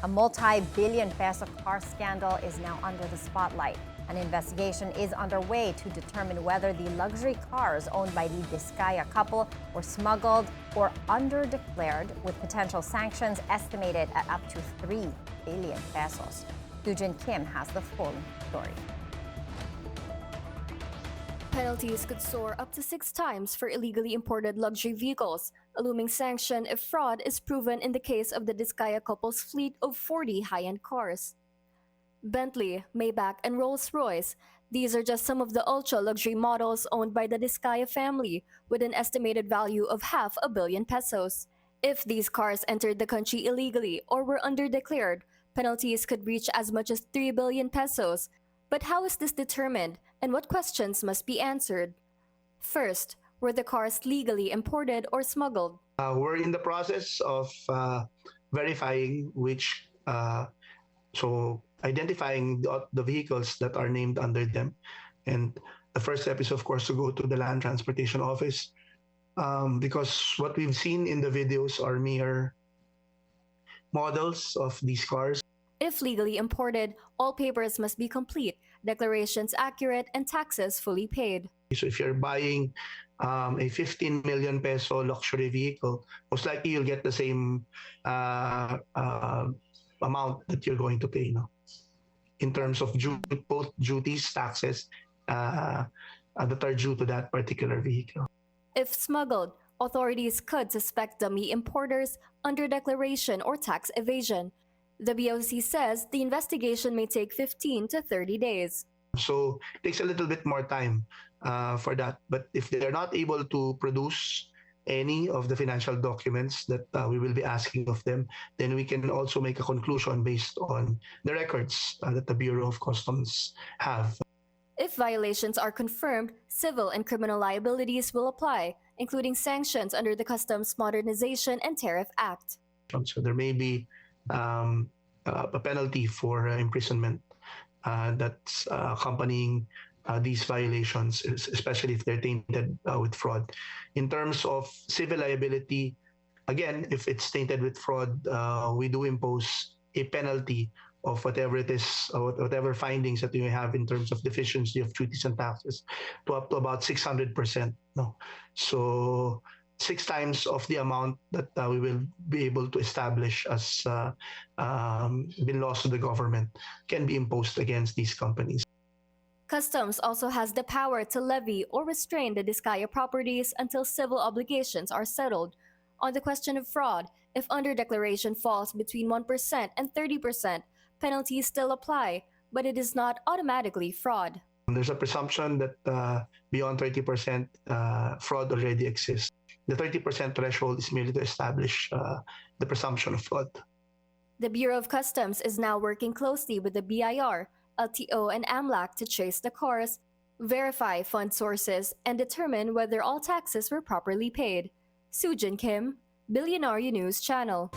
A multi-billion peso car scandal is now under the spotlight. An investigation is underway to determine whether the luxury cars owned by the Discaya couple were smuggled or underdeclared, with potential sanctions estimated at up to 3 billion pesos. Jin Kim has the full story. Penalties could soar up to 6 times for illegally imported luxury vehicles, a looming sanction if fraud is proven in the case of the Discaya couple's fleet of 40 high-end cars. Bentley, Maybach, and Rolls-Royce, these are just some of the ultra-luxury models owned by the Discaya family, with an estimated value of $500 million pesos. If these cars entered the country illegally or were underdeclared, penalties could reach as much as 3 billion pesos. But how is this determined, and what questions must be answered? First, were the cars legally imported or smuggled? We're in the process of verifying identifying the vehicles that are named under them. And the first step is, of course, to go to the Land Transportation Office, because what we've seen in the videos are mere models of these cars. If legally imported, all papers must be complete, declarations accurate, and taxes fully paid. So if you're buying a 15 million peso luxury vehicle, most likely you'll get the same amount that you're going to pay now, in terms of both duties, taxes that are due to that particular vehicle. If smuggled, authorities could suspect dummy importers, underdeclaration, or tax evasion. The BOC says the investigation may take 15 to 30 days. So it takes a little bit more time for that. But if they're not able to produce any of the financial documents that we will be asking of them, then we can also make a conclusion based on the records that the Bureau of Customs have. If violations are confirmed, civil and criminal liabilities will apply, including sanctions under the Customs Modernization and Tariff Act. So there may be a penalty for imprisonment that's accompanying these violations, especially if they're tainted with fraud. In terms of civil liability, again, if it's tainted with fraud, we do impose a penalty of whatever it is, or whatever findings that you may have in terms of deficiency of duties and taxes, to up to about 600%. No, so 6 times of the amount that we will be able to establish as been lost to the government can be imposed against these companies. Customs also has the power to levy or restrain the Discaya properties until civil obligations are settled. On the question of fraud, if underdeclaration falls between 1% and 30%, penalties still apply, but it is not automatically fraud. There's a presumption that beyond 30% fraud already exists. The 30% threshold is merely to establish the presumption of fraud. The Bureau of Customs is now working closely with the BIR, LTO, and AMLAC to trace the cars, verify fund sources, and determine whether all taxes were properly paid. Jin Kim, Billionaire News Channel.